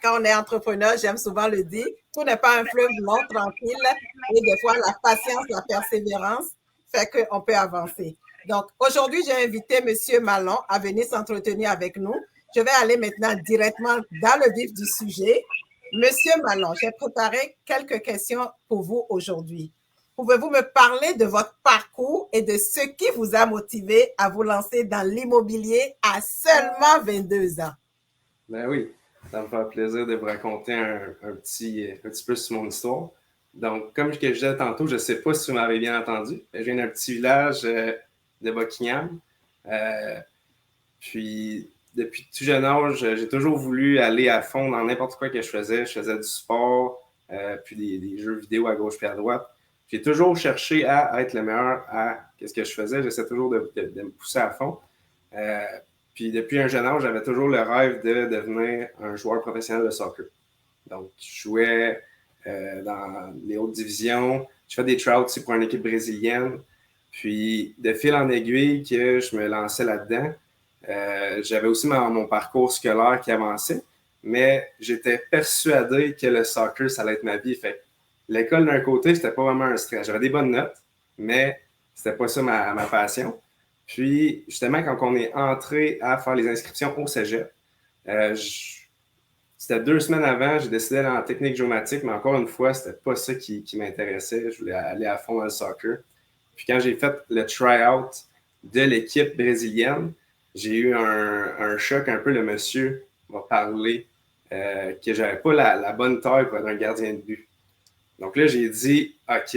quand on est entrepreneur, j'aime souvent le dire, tout n'est pas un fleuve long, tranquille. Et des fois, la patience, la persévérance fait qu'on peut avancer. Donc, aujourd'hui, j'ai invité M. Malan à venir s'entretenir avec nous. Je vais aller maintenant directement dans le vif du sujet. Monsieur Malan, j'ai préparé quelques questions pour vous aujourd'hui. Pouvez-vous me parler de votre parcours et de ce qui vous a motivé à vous lancer dans l'immobilier à seulement 22 ans? Ben oui, ça me fait plaisir de vous raconter un petit peu sur mon histoire. Donc, comme je disais tantôt, je ne sais pas si vous m'avez bien entendu, je viens d'un petit village de Buckingham. Puis, depuis tout jeune âge, j'ai toujours voulu aller à fond dans n'importe quoi que je faisais. Je faisais du sport, puis des jeux vidéo à gauche et à droite. J'ai toujours cherché à être le meilleur à ce que je faisais. J'essaie toujours de me pousser à fond. Puis depuis un jeune âge, j'avais toujours le rêve de devenir un joueur professionnel de soccer. Donc, je jouais dans les hautes divisions. Je fais des tryouts aussi pour une équipe brésilienne. Puis, de fil en aiguille que je me lançais là-dedans, j'avais aussi mon parcours scolaire qui avançait, mais j'étais persuadé que le soccer, ça allait être ma vie. Fait l'école, d'un côté, c'était pas vraiment un stress. J'avais des bonnes notes, mais c'était pas ça ma passion. Puis, justement, quand on est entré à faire les inscriptions au cégep, c'était 2 semaines avant, j'ai décidé d'aller en technique géomatique, mais encore une fois, c'était pas ça qui m'intéressait. Je voulais aller à fond dans le soccer. Puis quand j'ai fait le try-out de l'équipe brésilienne, j'ai eu un choc un peu. Le monsieur m'a parlé que j'avais pas la bonne taille pour être un gardien de but. Donc là, j'ai dit, OK,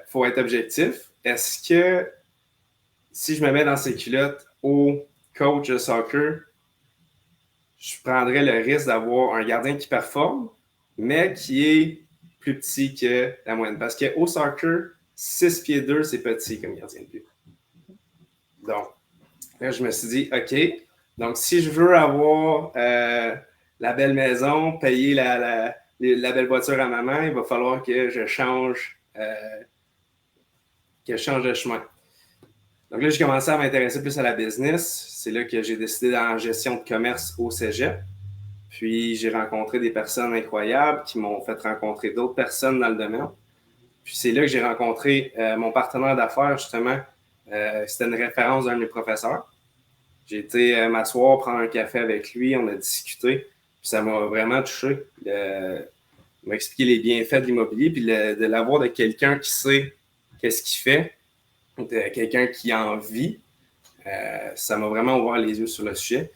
faut être objectif. Est-ce que si je me mets dans ces culottes au coach de soccer, je prendrais le risque d'avoir un gardien qui performe, mais qui est plus petit que la moyenne? Parce qu'au soccer, 6 pieds 2, c'est petit comme gardien de but. Donc, là, je me suis dit, OK, donc si je veux avoir la belle maison, payer la belle voiture à maman, il va falloir que je change de chemin. Donc là, j'ai commencé à m'intéresser plus à la business. C'est là que j'ai décidé d'aller en gestion de commerce au cégep. Puis j'ai rencontré des personnes incroyables qui m'ont fait rencontrer d'autres personnes dans le domaine. Puis c'est là que j'ai rencontré mon partenaire d'affaires, justement. C'était une référence d'un de mes professeurs. J'ai été m'asseoir, prendre un café avec lui, on a discuté. Puis ça m'a vraiment touché. Il m'a expliqué les bienfaits de l'immobilier, puis de l'avoir de quelqu'un qui sait qu'est-ce qu'il fait, de quelqu'un qui en vit. Ça m'a vraiment ouvert les yeux sur le sujet.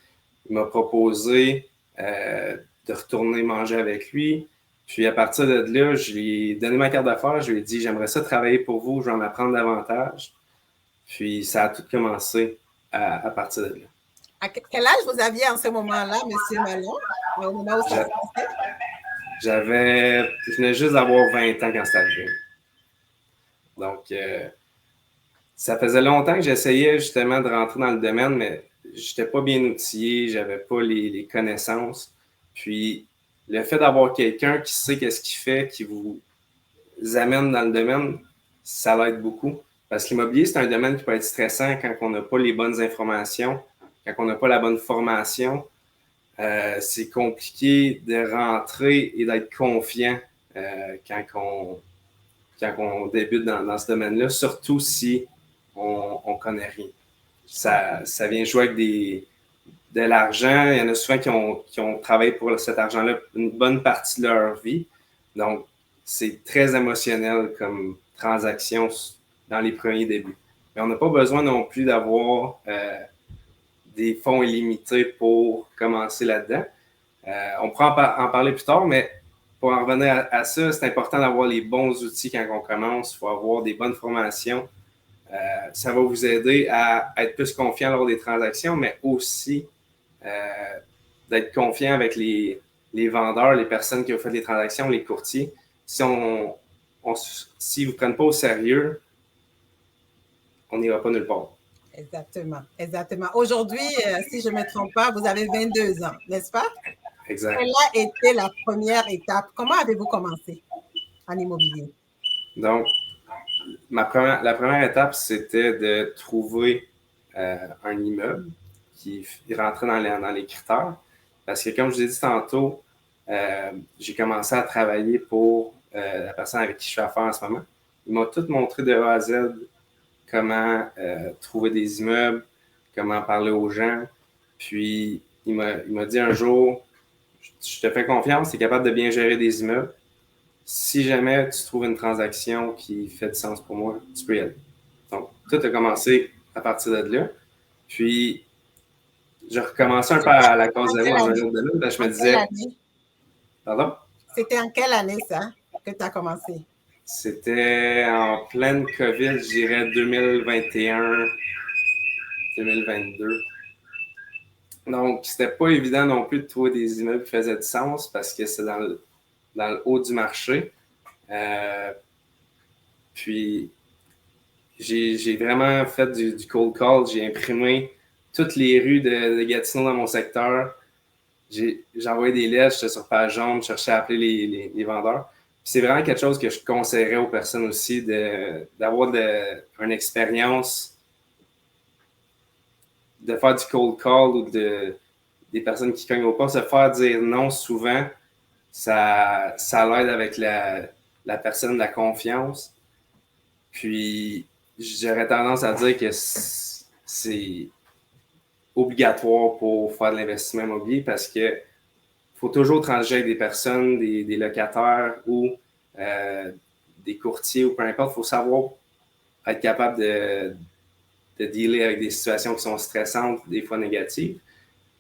Il m'a proposé de retourner manger avec lui. Puis à partir de là, je lui ai donné ma carte d'affaires. Je lui ai dit, j'aimerais ça travailler pour vous, je vais en apprendre davantage. Puis ça a tout commencé à partir de là. À quel âge vous aviez en ce moment-là, M. Malan, au moment où ça se passait? Je venais juste d'avoir 20 ans quand c'était arrivé. Donc, ça faisait longtemps que j'essayais justement de rentrer dans le domaine, mais je n'étais pas bien outillé, je n'avais pas les connaissances. Puis, le fait d'avoir quelqu'un qui sait qu'est-ce qu'il fait, qui vous amène dans le domaine, ça l'aide beaucoup. Parce que l'immobilier, c'est un domaine qui peut être stressant quand on n'a pas les bonnes informations, quand on n'a pas la bonne formation. C'est compliqué de rentrer et d'être confiant quand on débute dans ce domaine-là, surtout si on ne connaît rien. Ça vient jouer avec de l'argent. Il y en a souvent qui ont travaillé pour cet argent-là une bonne partie de leur vie. Donc, c'est très émotionnel comme transaction dans les premiers débuts. Mais on n'a pas besoin non plus d'avoir des fonds illimités pour commencer là-dedans. On pourra en parler plus tard, mais pour en revenir à ça, c'est important d'avoir les bons outils quand on commence. Il faut avoir des bonnes formations. Ça va vous aider à être plus confiant lors des transactions, mais aussi d'être confiant avec les vendeurs, les personnes qui ont fait les transactions, les courtiers. Si vous ne prennent pas au sérieux, on n'ira pas nulle part. Exactement, exactement. Aujourd'hui, si je ne me trompe pas, vous avez 22 ans, n'est-ce pas? Exact. Quelle a été la première étape? Comment avez-vous commencé en immobilier? Donc, la première étape, c'était de trouver un immeuble qui rentrait dans les critères. Parce que, comme je vous ai dit tantôt, j'ai commencé à travailler pour la personne avec qui je fais affaire en ce moment. Il m'a tout montré de A à Z comment trouver des immeubles, comment parler aux gens. Puis, il m'a dit un jour, je te fais confiance, tu es capable de bien gérer des immeubles. Si jamais tu trouves une transaction qui fait du sens pour moi, tu peux y aller. Donc, tout a commencé à partir de là. Puis, j'ai recommencé un peu à la case zéro dans un autre domaine, parce que je me disais... Pardon? C'était en quelle année, ça, que tu as commencé? C'était en pleine COVID, je dirais 2021, 2022. Donc, c'était pas évident non plus de trouver des immeubles qui faisaient du sens parce que c'est dans le haut du marché. Puis, j'ai vraiment fait du cold call. J'ai imprimé toutes les rues de Gatineau dans mon secteur. J'ai envoyé des lettres, j'étais sur page jaune, je cherchais à appeler les vendeurs. Puis c'est vraiment quelque chose que je conseillerais aux personnes aussi d'avoir une expérience, de faire du cold call ou des personnes qui cognent au pas, se faire dire non souvent, ça l'aide avec la personne, la confiance. Puis j'aurais tendance à dire que c'est obligatoire pour faire de l'investissement immobilier parce que faut toujours transiger avec des personnes, des locataires ou des courtiers ou peu importe. Il faut savoir être capable de dealer avec des situations qui sont stressantes, des fois négatives.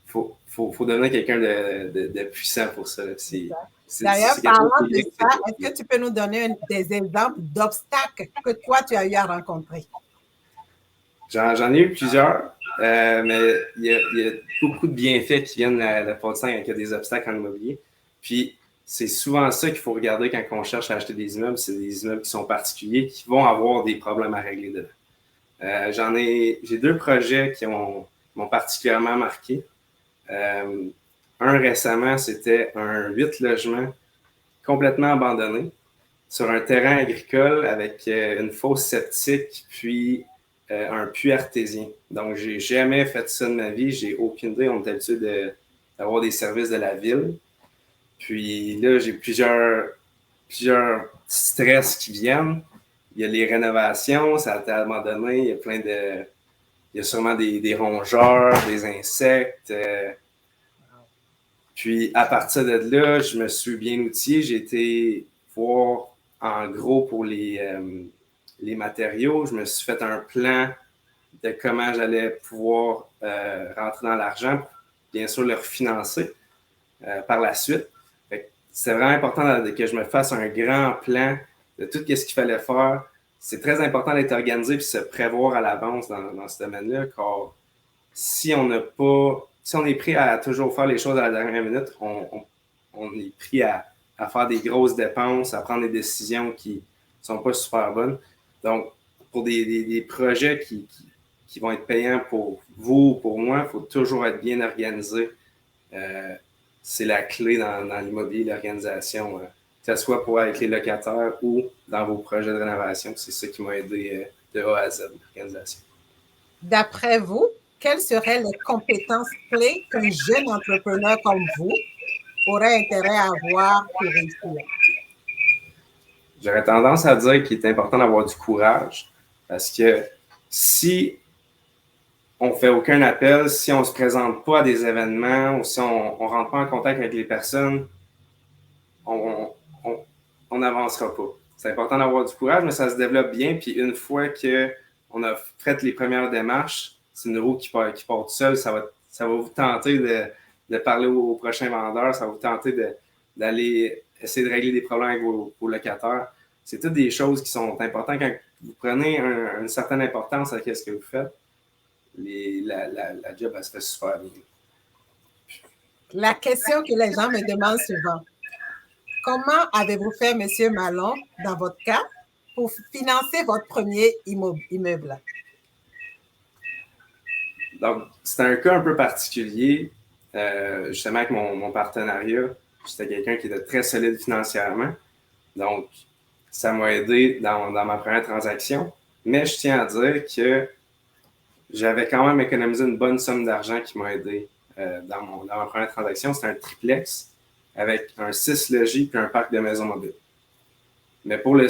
Il faut devenir quelqu'un de puissant pour ça. D'ailleurs, parlant de ça, est-ce que tu peux nous donner des exemples d'obstacles que toi, tu as eu à rencontrer? J'en ai eu plusieurs, mais il y a beaucoup de bienfaits qui viennent à la porte quand il y a des obstacles en immobilier. Puis, c'est souvent ça qu'il faut regarder quand on cherche à acheter des immeubles. C'est des immeubles qui sont particuliers, qui vont avoir des problèmes à régler dedans. J'ai 2 projets qui m'ont particulièrement marqué. Un récemment, c'était un 8 logements complètement abandonné sur un terrain agricole avec une fosse septique, puis un puits artésien. Donc, j'ai jamais fait ça de ma vie. J'ai aucune idée. On est habitué d'avoir des services de la ville. Puis là, j'ai plusieurs stress qui viennent. Il y a les rénovations, ça a été abandonné. Il y a il y a sûrement des rongeurs, des insectes. Puis à partir de là, je me suis bien outillé. J'ai été voir en gros pour les matériaux. Je me suis fait un plan de comment j'allais pouvoir rentrer dans l'argent pour bien sûr le refinancer par la suite. C'est vraiment important que je me fasse un grand plan de tout ce qu'il fallait faire. C'est très important d'être organisé et de se prévoir à l'avance dans ce domaine-là, car si on est pris à toujours faire les choses à la dernière minute, on est pris à faire des grosses dépenses, à prendre des décisions qui ne sont pas super bonnes. Donc, pour des projets qui vont être payants pour vous ou pour moi, il faut toujours être bien organisé. C'est la clé dans l'immobilier, l'organisation, que ce soit pour avec les locataires ou dans vos projets de rénovation. C'est ça qui m'a aidé de A à Z, l'organisation. D'après vous, quelles seraient les compétences clés qu'un jeune entrepreneur comme vous aurait intérêt à avoir pour réussir? J'aurais tendance à dire qu'il est important d'avoir du courage parce que si on ne fait aucun appel, si on ne se présente pas à des événements ou si on ne rentre pas en contact avec les personnes, on n'avancera pas. C'est important d'avoir du courage, mais ça se développe bien. Puis une fois qu'on a fait les premières démarches, c'est une roue qui part toute seule. Ça va vous tenter de parler aux prochains vendeurs. Ça va vous tenter d'aller essayer de régler des problèmes avec vos locataires. C'est toutes des choses qui sont importantes. Quand vous prenez une certaine importance à ce que vous faites, la job, elle se fait super bien. La question que les gens me demandent souvent, comment avez-vous fait, M. Malon, dans votre cas, pour financer votre premier immeuble? Donc, c'est un cas un peu particulier. Justement, avec mon partenariat, j'étais quelqu'un qui était très solide financièrement. Donc, ça m'a aidé dans ma première transaction. Mais je tiens à dire que j'avais quand même économisé une bonne somme d'argent qui m'a aidé dans ma première transaction, c'était un triplex avec un 6 logis puis un parc de maisons mobiles. Mais pour le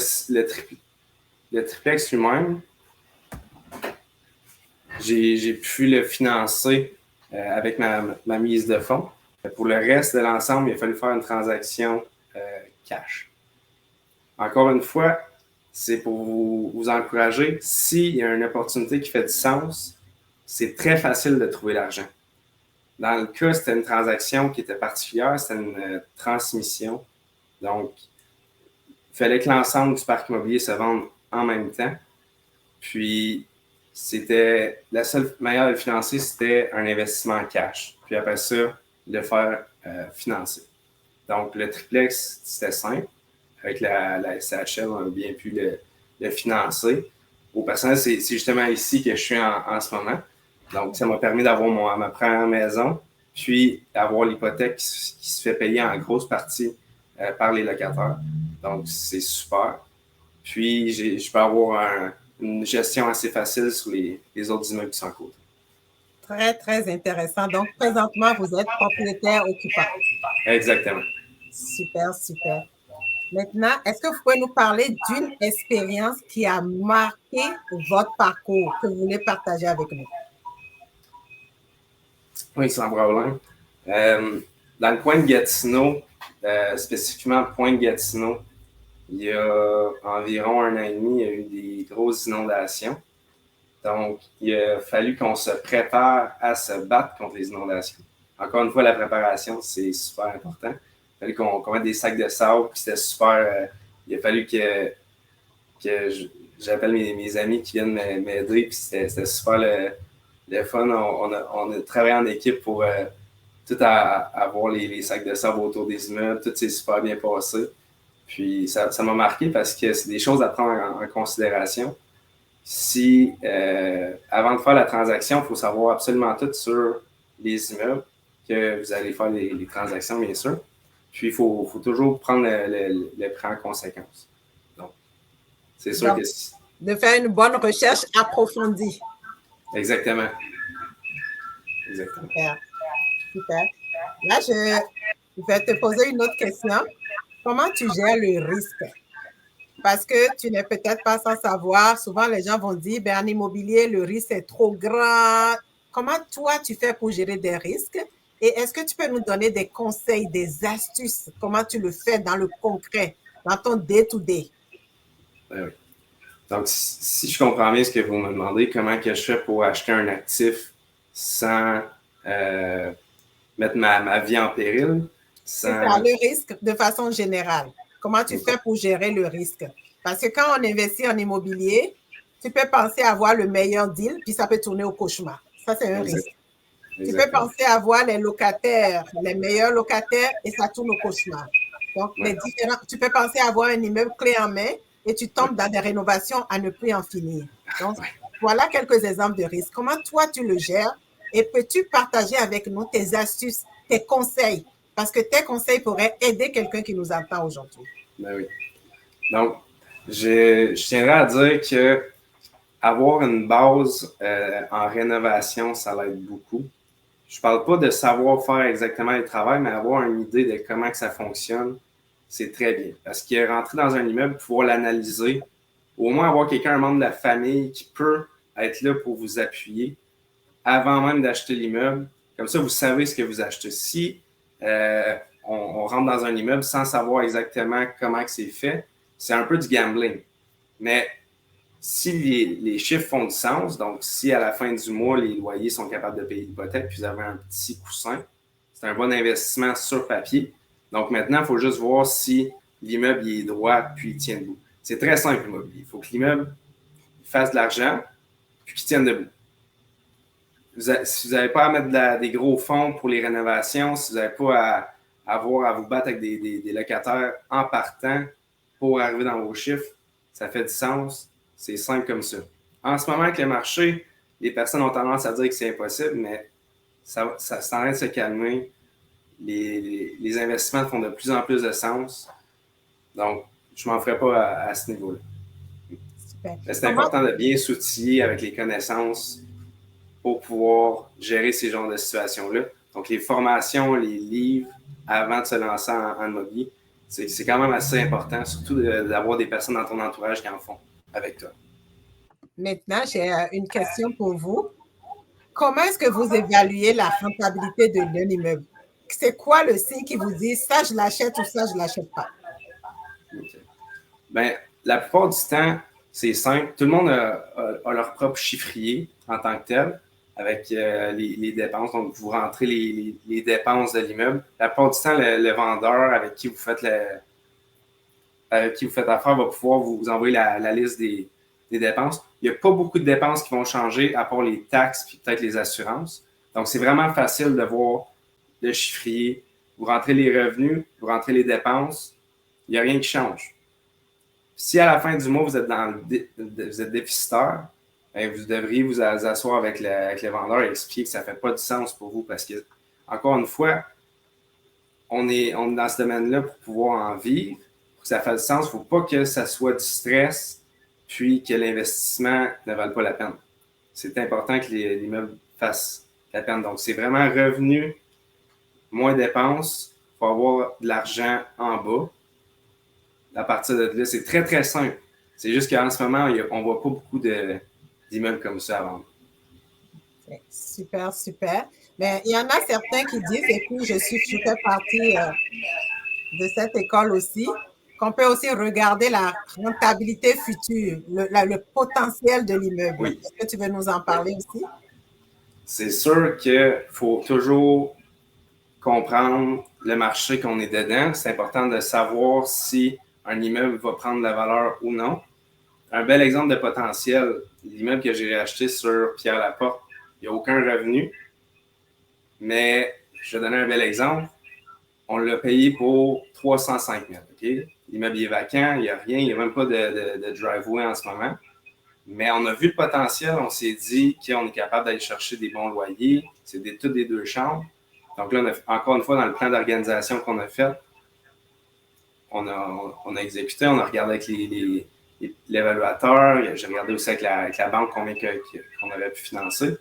triplex lui-même, j'ai pu le financer avec ma mise de fonds. Pour le reste de l'ensemble, il a fallu faire une transaction cash. Encore une fois, c'est pour vous encourager. S'il y a une opportunité qui fait du sens, c'est très facile de trouver l'argent. Dans le cas, c'était une transaction qui était particulière, c'était une transmission. Donc, il fallait que l'ensemble du parc immobilier se vende en même temps. Puis, c'était la seule manière de le financer, c'était un investissement en cash. Puis après ça, le faire financer. Donc, le triplex, c'était simple. Avec la SHL, on a bien pu le financer. Au personnel, c'est justement ici que je suis en ce moment. Donc, ça m'a permis d'avoir ma première maison, puis d'avoir l'hypothèque qui se fait payer en grosse partie par les locataires. Donc, c'est super. Puis, je peux avoir une gestion assez facile sur les autres immeubles qui sont en côté. Très, très intéressant. Donc, présentement, vous êtes propriétaire occupant. Exactement. Super, super. Maintenant, est-ce que vous pouvez nous parler d'une expérience qui a marqué votre parcours que vous voulez partager avec nous? Oui, sans problème. Dans le coin de Gatineau, spécifiquement Pointe-Gatineau, il y a environ 1 an et demi, il y a eu des grosses inondations. Donc, il a fallu qu'on se prépare à se battre contre les inondations. Encore une fois, la préparation, c'est super important. Il a fallu qu'on mette des sacs de sable, puis c'était super. Il a fallu que j'appelle mes amis qui viennent m'aider, puis c'était super le fun. On a travaillé en équipe pour tout avoir les sacs de sable autour des immeubles. Tout s'est super bien passé. Puis ça m'a marqué parce que c'est des choses à prendre en considération. Si, avant de faire la transaction, il faut savoir absolument tout sur les immeubles, que vous allez faire les transactions, bien sûr. Puis, il faut toujours prendre le prix en conséquence. Donc, c'est sûr que... De faire une bonne recherche approfondie. Exactement. Exactement. Super. Super. Là, je vais te poser une autre question. Comment tu gères le risque? Parce que tu n'es peut-être pas sans savoir. Souvent, les gens vont dire, ben, en immobilier, le risque est trop grand. Comment toi, tu fais pour gérer des risques? Et est-ce que tu peux nous donner des conseils, des astuces? Comment tu le fais dans le concret, dans ton day-to-day? Oui. Donc, si je comprends bien ce que vous me demandez, comment que je fais pour acheter un actif sans mettre ma vie en péril? C'est ça, le risque de façon générale. Comment tu fais pour gérer le risque? Parce que quand on investit en immobilier, tu peux penser avoir le meilleur deal, puis ça peut tourner au cauchemar. Ça, c'est un risque. Tu peux penser avoir les locataires, les meilleurs locataires, et ça tourne au cauchemar. Donc, tu peux penser avoir un immeuble clé en main et tu tombes dans des rénovations à ne plus en finir. Donc, voilà quelques exemples de risques. Comment toi, tu le gères et peux-tu partager avec nous tes astuces, tes conseils? Parce que tes conseils pourraient aider quelqu'un qui nous entend aujourd'hui. Ben oui. Donc, je tiendrais à dire que avoir une base en rénovation, ça l'aide beaucoup. Je ne parle pas de savoir faire exactement le travail, mais avoir une idée de comment que ça fonctionne, c'est très bien. Parce que rentrer dans un immeuble, pouvoir l'analyser, au moins avoir quelqu'un, un membre de la famille qui peut être là pour vous appuyer avant même d'acheter l'immeuble. Comme ça, vous savez ce que vous achetez. Si on rentre dans un immeuble sans savoir exactement comment que c'est fait, c'est un peu du gambling. Mais si les chiffres font du sens, donc si à la fin du mois, les loyers sont capables de payer l'hypothèque, puis vous avez un petit coussin, c'est un bon investissement sur papier. Donc maintenant, il faut juste voir si l'immeuble est droit, puis il tient debout. C'est très simple, l'immobilier. Il faut que l'immeuble fasse de l'argent, puis qu'il tienne debout. Si vous n'avez pas à mettre des gros fonds pour les rénovations, si vous n'avez pas à avoir à vous battre avec des locataires en partant pour arriver dans vos chiffres, ça fait du sens. C'est simple comme ça. En ce moment, avec le marché, les personnes ont tendance à dire que c'est impossible, mais ça c'est en train de se calmer. Les investissements font de plus en plus de sens. Donc, je ne m'en ferai pas à ce niveau-là. C'est important de bien s'outiller avec les connaissances pour pouvoir gérer ces genres de situations-là. Donc, les formations, les livres, avant de se lancer en immobilier, c'est quand même assez important, surtout d'avoir des personnes dans ton entourage qui en font avec toi. Maintenant, j'ai une question pour vous. Comment est-ce que vous évaluez la rentabilité d'un immeuble? C'est quoi le signe qui vous dit ça, je l'achète ou ça, je ne l'achète pas? Okay. Bien, la plupart du temps, c'est simple. Tout le monde a leur propre chiffrier en tant que tel avec les dépenses. Donc, vous rentrez les dépenses de l'immeuble. La plupart du temps, le vendeur avec qui vous faites affaire va pouvoir vous envoyer la liste des dépenses. Il n'y a pas beaucoup de dépenses qui vont changer à part les taxes et peut-être les assurances. Donc, c'est vraiment facile de voir le chiffrier. Vous rentrez les revenus, vous rentrez les dépenses. Il n'y a rien qui change. Si à la fin du mois, vous êtes déficitaire, bien, vous devriez vous asseoir avec le vendeur et expliquer que ça ne fait pas de sens pour vous parce que, encore une fois, on est dans ce domaine-là pour pouvoir en vivre. Pour que ça fasse du sens, il ne faut pas que ça soit du stress puis que l'investissement ne vale pas la peine. C'est important que l'immeuble fasse la peine. Donc, c'est vraiment revenu, moins dépenses. Il faut avoir de l'argent en bas. À partir de là, c'est très, très simple. C'est juste qu'en ce moment, on ne voit pas beaucoup d'immeubles comme ça à vendre. Super, super. Mais il y en a certains qui disent, et puis je fais partie de cette école aussi, qu'on peut aussi regarder la rentabilité future, le potentiel de l'immeuble. Oui. Est-ce que tu veux nous en parler aussi? C'est sûr qu'il faut toujours comprendre le marché qu'on est dedans. C'est important de savoir si un immeuble va prendre la valeur ou non. Un bel exemple de potentiel, l'immeuble que j'ai acheté sur Pierre-Laporte, il n'y a aucun revenu, mais je vais donner un bel exemple. On l'a payé pour 305 000. Okay? L'immeuble est vacant, il n'y a rien, il n'y a même pas de driveway en ce moment. Mais on a vu le potentiel, on s'est dit qu'on est capable d'aller chercher des bons loyers, c'est toutes des 2 chambres. Donc là, encore une fois, dans le plan d'organisation qu'on a fait, on a exécuté, on a regardé avec l'évaluateur, j'ai regardé aussi avec la banque combien qu'on avait pu financer.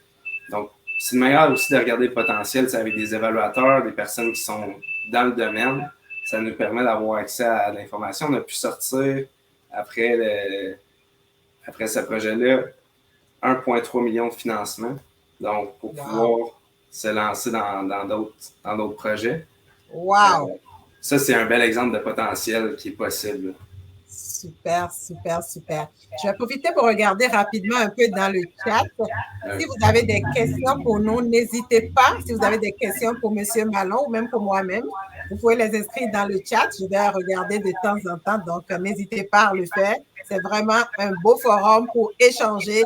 Donc, c'est une manière aussi de regarder le potentiel avec des évaluateurs, des personnes qui sont dans le domaine. Ça nous permet d'avoir accès à l'information. On a pu sortir après ce projet-là 1,3 million de financement. Donc, pour pouvoir se lancer dans d'autres projets. Wow! Ça, c'est un bel exemple de potentiel qui est possible. Super, super, super. Je vais profiter pour regarder rapidement un peu dans le chat. Si vous avez des questions pour nous, n'hésitez pas. Si vous avez des questions pour M. Malon ou même pour moi-même, vous pouvez les inscrire dans le chat. Je vais regarder de temps en temps, donc n'hésitez pas à le faire. C'est vraiment un beau forum pour échanger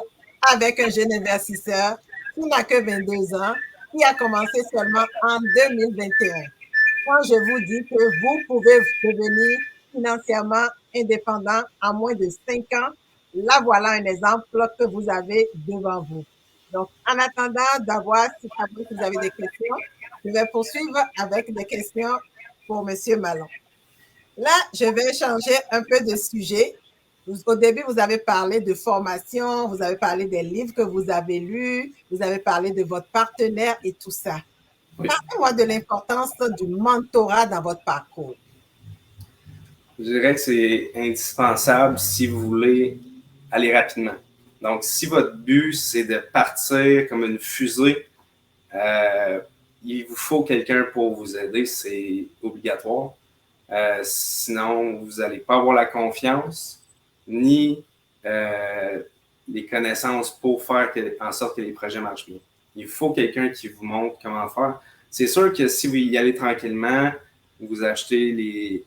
avec un jeune investisseur qui n'a que 22 ans, qui a commencé seulement en 2021. Quand je vous dis que vous pouvez devenir financièrement indépendant en moins de 5 ans, là voilà un exemple que vous avez devant vous. Donc, en attendant si vous avez des questions, je vais poursuivre avec des questions pour M. Malon. Là, je vais changer un peu de sujet. Au début, vous avez parlé de formation, vous avez parlé des livres que vous avez lus, vous avez parlé de votre partenaire et tout ça. Oui. Parlez-moi de l'importance du mentorat dans votre parcours. Je dirais que c'est indispensable si vous voulez aller rapidement. Donc, si votre but, c'est de partir comme une fusée, il vous faut quelqu'un pour vous aider, c'est obligatoire. Sinon, vous n'allez pas avoir la confiance ni les connaissances pour faire en sorte que les projets marchent bien. Il faut quelqu'un qui vous montre comment faire. C'est sûr que si vous y allez tranquillement, vous achetez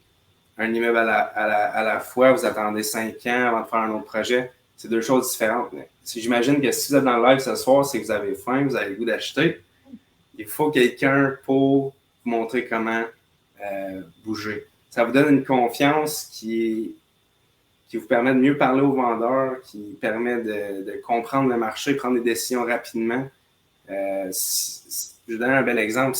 un immeuble à la fois, vous attendez 5 ans avant de faire un autre projet, c'est 2 choses différentes. Mais j'imagine que si vous êtes dans le live ce soir, c'est que vous avez faim, vous avez le goût d'acheter. Il faut quelqu'un pour vous montrer comment bouger. Ça vous donne une confiance qui vous permet de mieux parler aux vendeurs, qui permet de comprendre le marché, prendre des décisions rapidement. Je vous donne un bel exemple.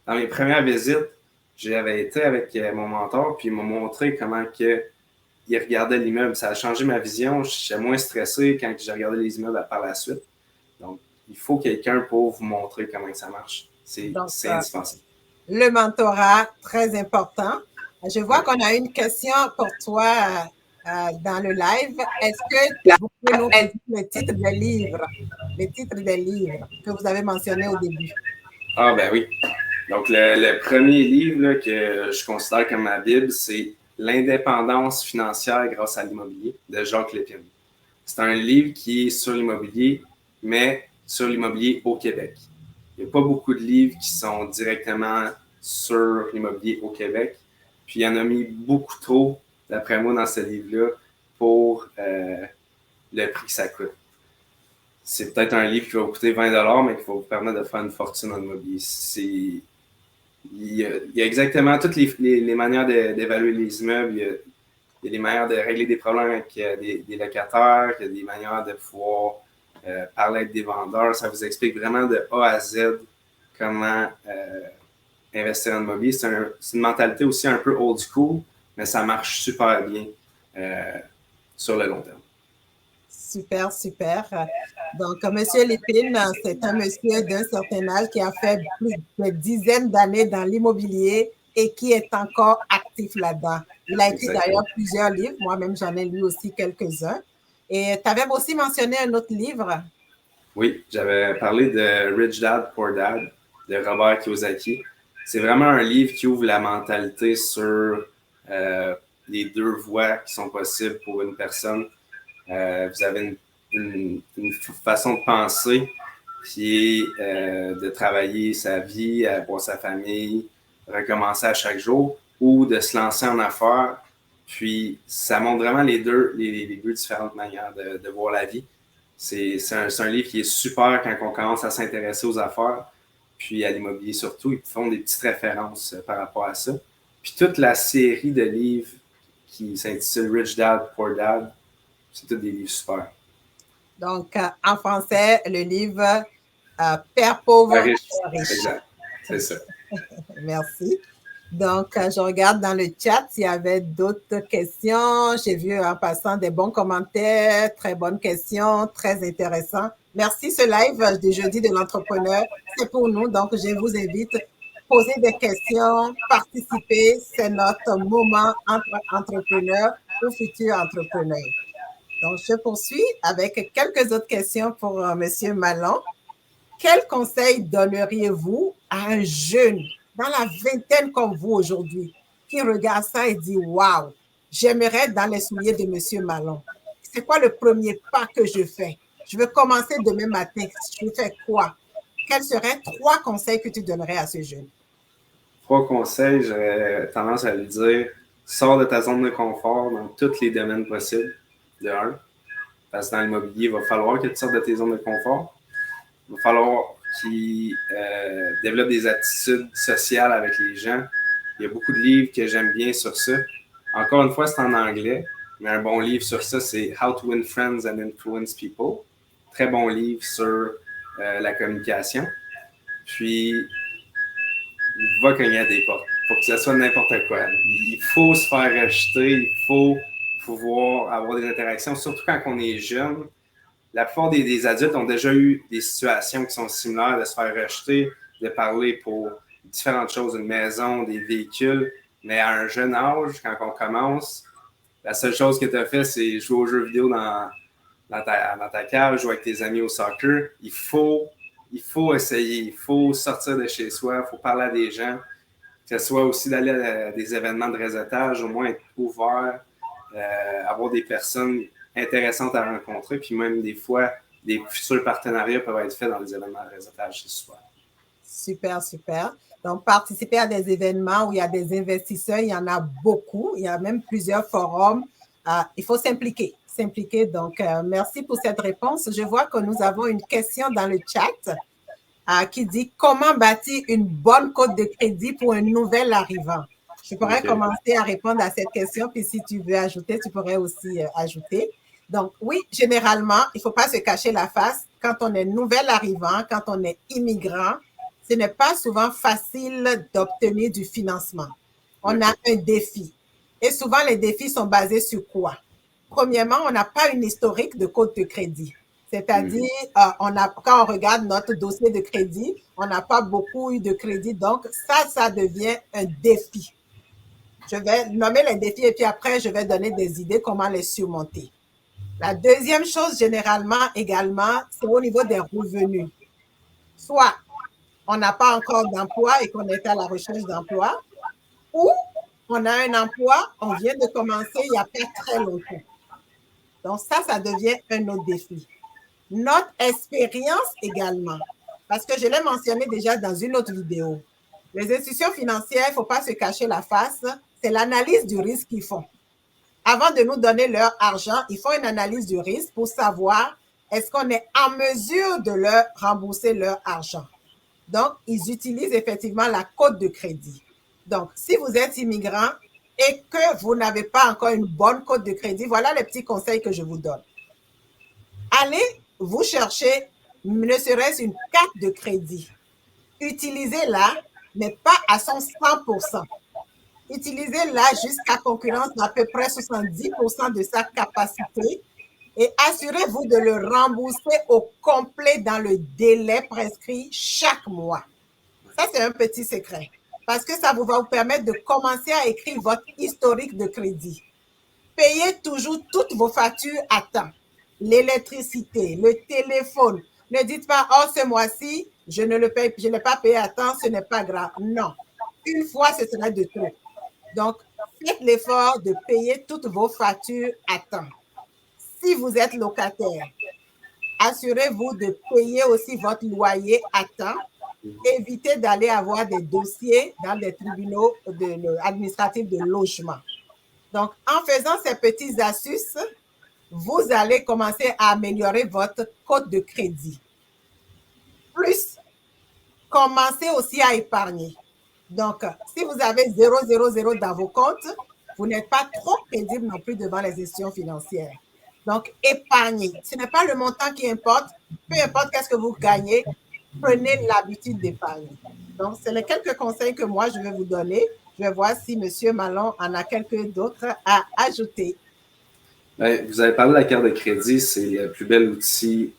Dans mes premières visites, j'avais été avec mon mentor, puis il m'a montré comment il regardait l'immeuble. Ça a changé ma vision. J'étais moins stressé quand j'ai regardé les immeubles par la suite. Donc, il faut quelqu'un pour vous montrer comment ça marche. C'est Donc, indispensable. le mentorat, très important. Je vois qu'on a une question pour toi dans le live. Est-ce que vous pouvez nous dire le titre des livres, les titres des livres que vous avez mentionnés au début? Ah ben oui. Donc, le premier livre là, que je considère comme ma Bible, c'est L'indépendance financière grâce à l'immobilier de Jacques Lépine. C'est un livre qui est sur l'immobilier, mais sur l'immobilier au Québec. Il n'y a pas beaucoup de livres qui sont directement sur l'immobilier au Québec. Puis il en a mis beaucoup trop, d'après moi, dans ce livre-là, pour le prix que ça coûte. C'est peut-être un livre qui va vous coûter 20 $, mais qui va vous permettre de faire une fortune en immobilier. Il y a exactement toutes les manières d'évaluer les immeubles. Il y a des manières de régler des problèmes avec des locataires. Il y a des manières de pouvoir parler avec des vendeurs. Ça vous explique vraiment de A à Z comment investir en immobilier. C'est une mentalité aussi un peu old school, mais ça marche super bien sur le long terme. Super, super. Donc, M. Lépine, c'est un monsieur d'un certain âge qui a fait plus de dizaines d'années dans l'immobilier et qui est encore actif là-dedans. Il a écrit d'ailleurs plusieurs livres. Moi-même, j'en ai lu aussi quelques-uns. Et tu avais aussi mentionné un autre livre. Oui, j'avais parlé de Rich Dad, Poor Dad de Robert Kiyosaki. C'est vraiment un livre qui ouvre la mentalité sur les deux voies qui sont possibles pour une personne. Vous avez une façon de penser qui est de travailler sa vie pour sa famille, recommencer à chaque jour, ou de se lancer en affaires. Puis, ça montre vraiment les deux différentes manières de voir la vie. C'est un livre qui est super quand on commence à s'intéresser aux affaires, puis à l'immobilier surtout. Ils font des petites références par rapport à ça. Puis toute la série de livres qui s'intitule Rich Dad, Poor Dad, c'est tous des livres super. Donc, en français, le livre Père pauvre, Père riche. Exact, c'est ça. Merci. Donc, je regarde dans le chat s'il y avait d'autres questions. J'ai vu en passant des bons commentaires, très bonnes questions, très intéressant. Merci. Ce live du jeudi de l'entrepreneur, c'est pour nous. Donc, je vous invite à poser des questions, participer. C'est notre moment entre entrepreneurs ou futurs entrepreneurs. Donc, je poursuis avec quelques autres questions pour M. Malon. Quel conseil donneriez-vous à un jeune dans la vingtaine comme vous aujourd'hui qui regarde ça et dit « Waouh, j'aimerais être dans les souliers de M. Malon. C'est quoi le premier pas que je fais? Je veux commencer demain matin. Je fais quoi? » Quels seraient 3 conseils que tu donnerais à ce jeune? 3 conseils, j'aurais tendance à lui dire « Sors de ta zone de confort dans tous les domaines possibles, de un. Parce que dans l'immobilier, il va falloir que tu sortes de tes zones de confort. Il va falloir qu'il développe des attitudes sociales avec les gens. Il y a beaucoup de livres que j'aime bien sur ça. Encore une fois, c'est en anglais, mais un bon livre sur ça, c'est How to Win Friends and Influence People. Très bon livre sur la communication. Puis, il va cogner à des portes pour que ce soit n'importe quoi. Il faut se faire rejeter, il faut pouvoir avoir des interactions, surtout quand on est jeune. La plupart des adultes ont déjà eu des situations qui sont similaires, de se faire rejeter, de parler pour différentes choses, une maison, des véhicules. Mais à un jeune âge, quand on commence, la seule chose que tu as fait, c'est jouer aux jeux vidéo dans ta cave, jouer avec tes amis au soccer. Il faut essayer, il faut sortir de chez soi, il faut parler à des gens, que ce soit aussi d'aller à des événements de réseautage, au moins être ouvert, avoir des personnes intéressantes à rencontrer, puis même des fois, des futurs partenariats peuvent être faits dans les événements de réseautage, c'est super. Super, super. Donc, participer à des événements où il y a des investisseurs, il y en a beaucoup, il y a même plusieurs forums. Il faut s'impliquer. Donc, merci pour cette réponse. Je vois que nous avons une question dans le chat qui dit « Comment bâtir une bonne cote de crédit pour un nouvel arrivant ?» Je pourrais commencer à répondre à cette question, puis si tu veux ajouter, tu pourrais aussi ajouter. Donc, oui, généralement, il ne faut pas se cacher la face. Quand on est nouvel arrivant, quand on est immigrant, ce n'est pas souvent facile d'obtenir du financement. On a un défi. Et souvent, les défis sont basés sur quoi? Premièrement, on n'a pas une historique de cote de crédit. C'est-à-dire, quand on regarde notre dossier de crédit, on n'a pas beaucoup eu de crédit. Donc, ça devient un défi. Je vais nommer les défis et puis après, je vais donner des idées comment les surmonter. La deuxième chose, généralement, également, c'est au niveau des revenus. Soit on n'a pas encore d'emploi et qu'on est à la recherche d'emploi, ou on a un emploi, on vient de commencer il n'y a pas très longtemps. Donc ça devient un autre défi. Notre expérience également, parce que je l'ai mentionné déjà dans une autre vidéo. Les institutions financières, il ne faut pas se cacher la face, c'est l'analyse du risque qu'ils font. Avant de nous donner leur argent, ils font une analyse du risque pour savoir est-ce qu'on est en mesure de leur rembourser leur argent. Donc, ils utilisent effectivement la cote de crédit. Donc, si vous êtes immigrant et que vous n'avez pas encore une bonne cote de crédit, voilà les petits conseils que je vous donne. Allez vous chercher, ne serait-ce une carte de crédit. Utilisez-la, mais pas à son 100%. Utilisez-la jusqu'à concurrence d'à peu près 70% de sa capacité et assurez-vous de le rembourser au complet dans le délai prescrit chaque mois. Ça, c'est un petit secret parce que ça va vous permettre de commencer à écrire votre historique de crédit. Payez toujours toutes vos factures à temps. L'électricité, le téléphone. Ne dites pas, oh, ce mois-ci, je ne l'ai pas payé à temps, ce n'est pas grave. Non. Une fois, ce serait de trop. Donc, faites l'effort de payer toutes vos factures à temps. Si vous êtes locataire, assurez-vous de payer aussi votre loyer à temps. Évitez d'aller avoir des dossiers dans les tribunaux administratifs de logement. Donc, en faisant ces petites astuces, vous allez commencer à améliorer votre cote de crédit. Plus, commencez aussi à épargner. Donc, si vous avez 0,00 dans vos comptes, vous n'êtes pas trop crédible non plus devant les institutions financières. Donc, épargnez. Ce n'est pas le montant qui importe. Peu importe qu'est-ce que vous gagnez, prenez l'habitude d'épargner. Donc, c'est les quelques conseils que moi, je vais vous donner. Je vais voir si M. Malon en a quelques d'autres à ajouter. Vous avez parlé de la carte de crédit, c'est le plus bel outil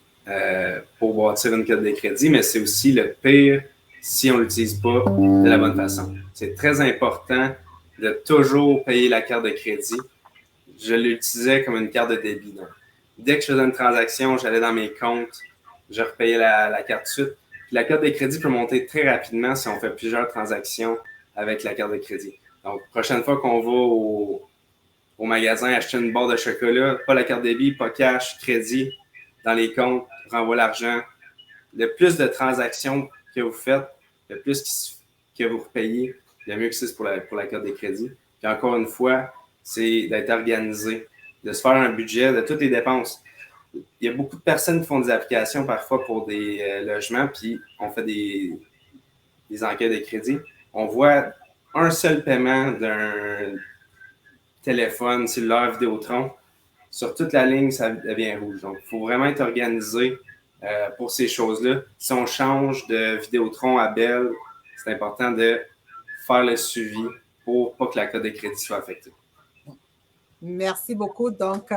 pour bâtir une carte de crédit, mais c'est aussi le pire si on ne l'utilise pas de la bonne façon. C'est très important de toujours payer la carte de crédit. Je l'utilisais comme une carte de débit. Donc, dès que je faisais une transaction, j'allais dans mes comptes, je repayais la carte de suite. Puis la carte de crédit peut monter très rapidement si on fait plusieurs transactions avec la carte de crédit. Donc, prochaine fois qu'on va au magasin acheter une barre de chocolat, pas la carte débit, pas cash, crédit, dans les comptes, renvoie l'argent. Le plus de transactions que vous faites, le plus que vous repayez, le mieux que c'est pour la carte de crédit. Puis encore une fois, c'est d'être organisé, de se faire un budget de toutes les dépenses. Il y a beaucoup de personnes qui font des applications parfois pour des logements, puis on fait des enquêtes de crédit. On voit un seul paiement d'un téléphone, cellulaire, Vidéotron. Sur toute la ligne, ça devient rouge. Donc, il faut vraiment être organisé pour ces choses-là. Si on change de Vidéotron à Bell, c'est important de faire le suivi pour pas que la cote de crédit soit affectée. Merci beaucoup. Donc,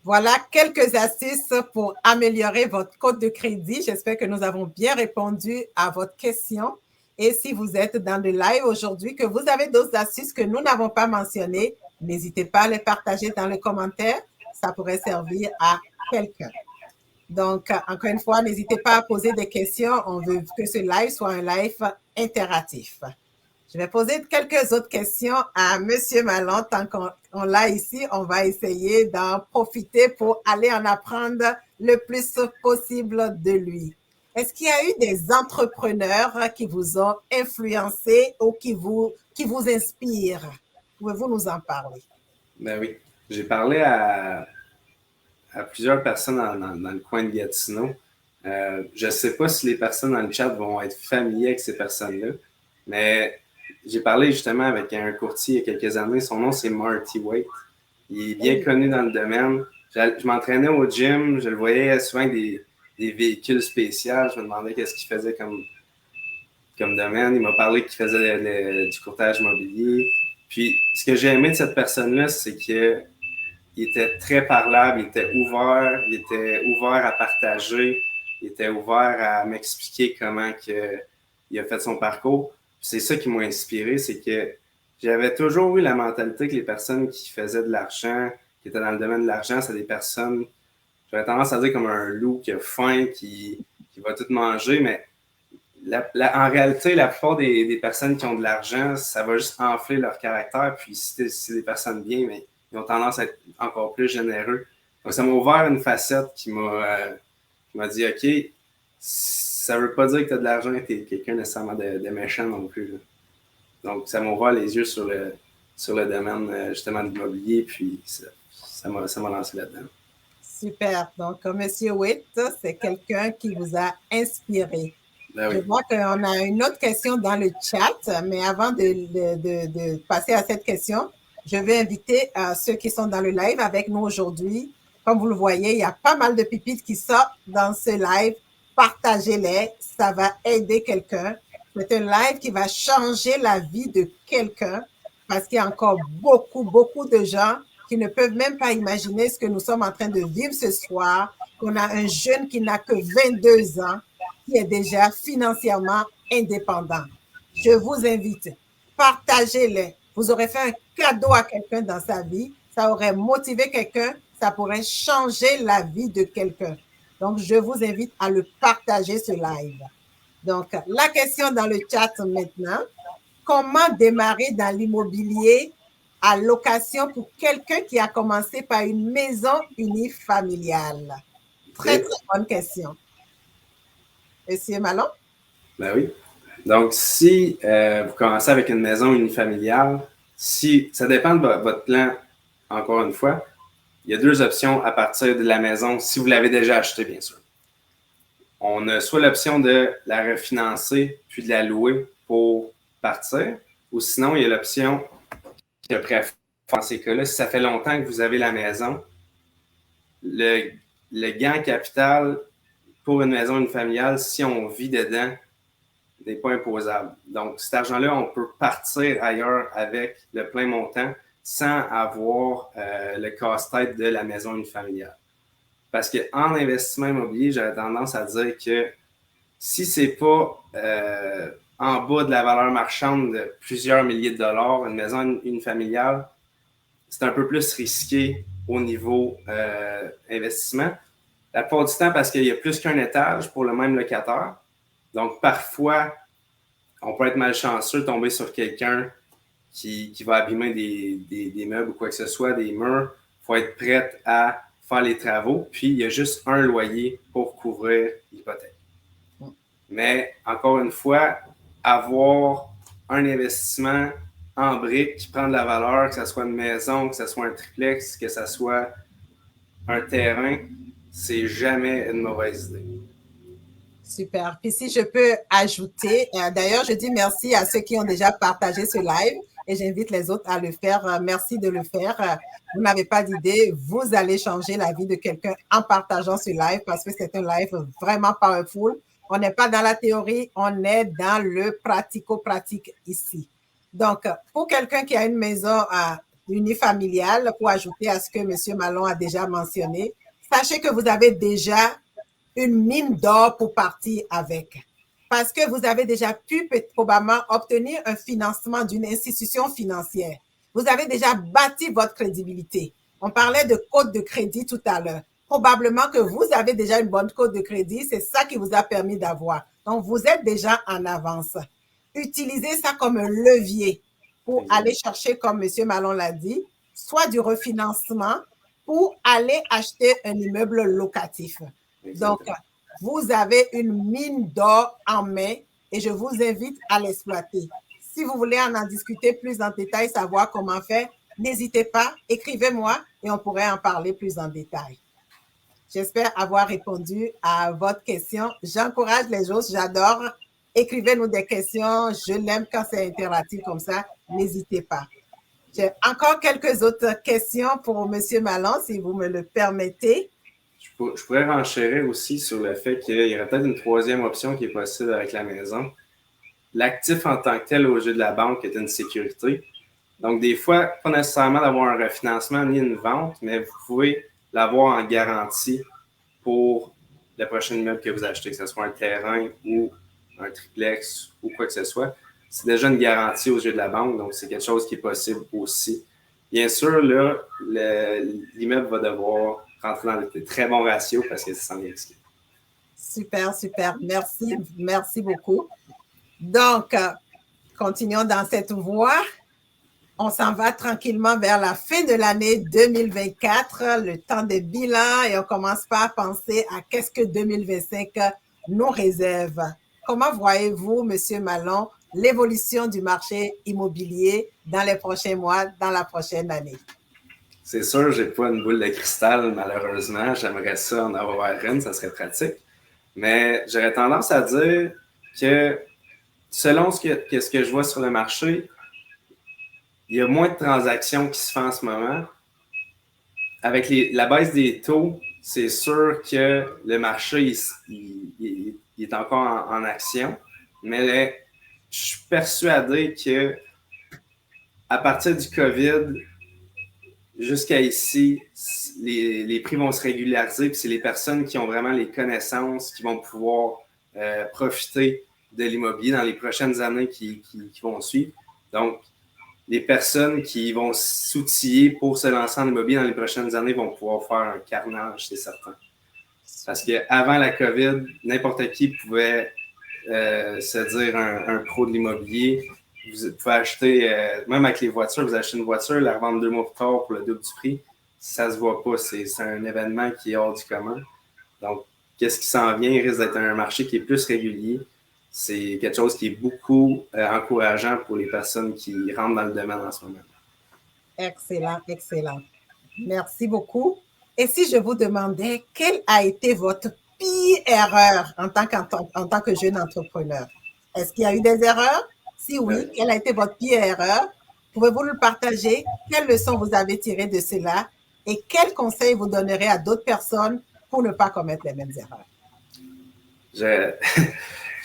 voilà quelques astuces pour améliorer votre cote de crédit. J'espère que nous avons bien répondu à votre question. Et si vous êtes dans le live aujourd'hui, que vous avez d'autres astuces que nous n'avons pas mentionnées, n'hésitez pas à les partager dans les commentaires. Ça pourrait servir à quelqu'un. Donc, encore une fois, n'hésitez pas à poser des questions. On veut que ce live soit un live interactif. Je vais poser quelques autres questions à M. Malon. Tant qu'on l'a ici, on va essayer d'en profiter pour aller en apprendre le plus possible de lui. Est-ce qu'il y a eu des entrepreneurs qui vous ont influencé ou qui vous inspirent? Pouvez-vous nous en parler? Ben oui. J'ai parlé à plusieurs personnes dans le coin de Gatineau. Je ne sais pas si les personnes dans le chat vont être familiers avec ces personnes-là, mais j'ai parlé justement avec un courtier il y a quelques années. Son nom, c'est Marty Waite. Il est bien connu dans le domaine. Je m'entraînais au gym. Je le voyais souvent avec des véhicules spéciaux. Je me demandais qu'est-ce qu'il faisait comme domaine. Il m'a parlé qu'il faisait du courtage immobilier. Puis, ce que j'ai aimé de cette personne-là, c'est qu'il il était très parlable, il était ouvert à partager, il était ouvert à m'expliquer comment il a fait son parcours. C'est ça qui m'a inspiré, c'est que j'avais toujours eu la mentalité que les personnes qui faisaient de l'argent, qui étaient dans le domaine de l'argent, c'est des personnes, j'aurais tendance à dire comme un loup qui a faim, qui va tout manger, mais en réalité, la plupart des personnes qui ont de l'argent, ça va juste enfler leur caractère. Puis si c'est des personnes bien, mais ils ont tendance à être encore plus généreux. Donc, ça m'a ouvert une facette qui m'a dit, OK, ça veut pas dire que tu as de l'argent et que tu es quelqu'un nécessairement de méchant non plus. Là. Donc, ça m'a ouvert les yeux sur le domaine justement de l'immobilier. Puis ça m'a lancé là-dedans. Super. Donc, M. Witt, c'est quelqu'un qui vous a inspiré. Ben oui. Je vois qu'on a une autre question dans le chat, mais avant de passer à cette question, je vais inviter ceux qui sont dans le live avec nous aujourd'hui. Comme vous le voyez, il y a pas mal de pépites qui sortent dans ce live. Partagez-les, ça va aider quelqu'un. C'est un live qui va changer la vie de quelqu'un parce qu'il y a encore beaucoup de gens qui ne peuvent même pas imaginer ce que nous sommes en train de vivre ce soir, qu'on a un jeune qui n'a que 22 ans, qui est déjà financièrement indépendant. Je vous invite, partagez-les. Vous aurez fait un cadeau à quelqu'un dans sa vie, ça aurait motivé quelqu'un, ça pourrait changer la vie de quelqu'un. Donc, je vous invite à le partager, ce live. Donc, la question dans le chat maintenant, comment démarrer dans l'immobilier à location pour quelqu'un qui a commencé par une maison unifamiliale? Très bonne question. Monsieur Malon? Ben oui. Donc, si vous commencez avec une maison unifamiliale, ça dépend de votre plan, encore une fois. Il y a deux options à partir de la maison, si vous l'avez déjà achetée, bien sûr. On a soit l'option de la refinancer puis de la louer pour partir, ou sinon, il y a l'option qui est prêt à faire dans ces cas-là. Si ça fait longtemps que vous avez la maison, le gain capital pour une maison unifamiliale, si on vit dedans, n'est pas imposable. Donc, cet argent-là, on peut partir ailleurs avec le plein montant sans avoir le casse-tête de la maison unifamiliale. Parce qu'en investissement immobilier, j'aurais tendance à dire que si ce n'est pas en bas de la valeur marchande de plusieurs milliers de dollars, une maison unifamiliale, c'est un peu plus risqué au niveau investissement. La plupart du temps, parce qu'il y a plus qu'un étage pour le même locataire. Donc, parfois, on peut être malchanceux, tomber sur quelqu'un qui va abîmer des meubles ou quoi que ce soit, des murs. Il faut être prêt à faire les travaux. Puis, il y a juste un loyer pour couvrir l'hypothèque. Mais, encore une fois, avoir un investissement en briques qui prend de la valeur, que ce soit une maison, que ce soit un triplex, que ce soit un terrain, c'est jamais une mauvaise idée. Super. Puis si je peux ajouter, d'ailleurs, je dis merci à ceux qui ont déjà partagé ce live et j'invite les autres à le faire. Merci de le faire. Vous n'avez pas d'idée, vous allez changer la vie de quelqu'un en partageant ce live parce que c'est un live vraiment powerful. On n'est pas dans la théorie, on est dans le pratico-pratique ici. Donc, pour quelqu'un qui a une maison unifamiliale, pour ajouter à ce que M. Malon a déjà mentionné, sachez que vous avez déjà une mine d'or pour partir avec. Parce que vous avez déjà pu probablement obtenir un financement d'une institution financière. Vous avez déjà bâti votre crédibilité. On parlait de code de crédit tout à l'heure. Probablement que vous avez déjà une bonne code de crédit. C'est ça qui vous a permis d'avoir. Donc, vous êtes déjà en avance. Utilisez ça comme un levier pour aller chercher, comme M. Malon l'a dit, soit du refinancement pour aller acheter un immeuble locatif. Donc, vous avez une mine d'or en main et je vous invite à l'exploiter. Si vous voulez en discuter plus en détail, savoir comment faire, n'hésitez pas, écrivez-moi et on pourrait en parler plus en détail. J'espère avoir répondu à votre question. J'encourage les autres, j'adore. Écrivez-nous des questions. Je l'aime quand c'est interactif comme ça. N'hésitez pas. J'ai encore quelques autres questions pour M. Malon, si vous me le permettez. Je pourrais renchérir aussi sur le fait qu'il y aurait peut-être une troisième option qui est possible avec la maison. L'actif en tant que tel aux yeux de la banque est une sécurité, Donc, des fois, pas nécessairement d'avoir un refinancement ni une vente, mais vous pouvez l'avoir en garantie pour le prochain immeuble que vous achetez, que ce soit un terrain ou un triplex ou quoi que ce soit. C'est déjà une garantie aux yeux de la banque, donc c'est quelque chose qui est possible aussi. Bien sûr, là, l'immeuble va devoir rentrer dans de très bons ratios parce que c'est sans risque. Super, super. Merci, merci beaucoup. Donc, continuons dans cette voie. On s'en va tranquillement vers la fin de l'année 2024, le temps des bilans, et on commence par penser à qu'est-ce que 2025 nous réserve. Comment voyez-vous, Monsieur Malon, l'évolution du marché immobilier dans les prochains mois, dans la prochaine année? C'est sûr, j'ai pas une boule de cristal, malheureusement. J'aimerais ça en avoir une, ça serait pratique. Mais j'aurais tendance à dire que selon ce que je vois sur le marché, il y a moins de transactions qui se font en ce moment. Avec la baisse des taux, c'est sûr que le marché il est encore en action. Mais je suis persuadé que à partir du COVID, jusqu'à ici, les prix vont se régulariser, puis c'est les personnes qui ont vraiment les connaissances qui vont pouvoir profiter de l'immobilier dans les prochaines années qui vont suivre. Donc, les personnes qui vont s'outiller pour se lancer en immobilier dans les prochaines années vont pouvoir faire un carnage, c'est certain. Parce qu'avant la COVID, n'importe qui pouvait se dire un pro de l'immobilier. Vous pouvez acheter, même avec les voitures, vous achetez une voiture, la revendre 2 mois plus tard pour le double du prix. Ça se voit pas. C'est un événement qui est hors du commun. Donc, qu'est-ce qui s'en vient? Il risque d'être un marché qui est plus régulier. C'est quelque chose qui est beaucoup encourageant pour les personnes qui rentrent dans le domaine en ce moment. Excellent, excellent. Merci beaucoup. Et si je vous demandais quelle a été votre pire erreur en tant que jeune entrepreneur? Est-ce qu'il y a eu des erreurs? Si oui, quelle a été votre pire erreur? Pouvez-vous nous partager? Quelles leçons vous avez tirées de cela? Et quels conseils vous donnerez à d'autres personnes pour ne pas commettre les mêmes erreurs?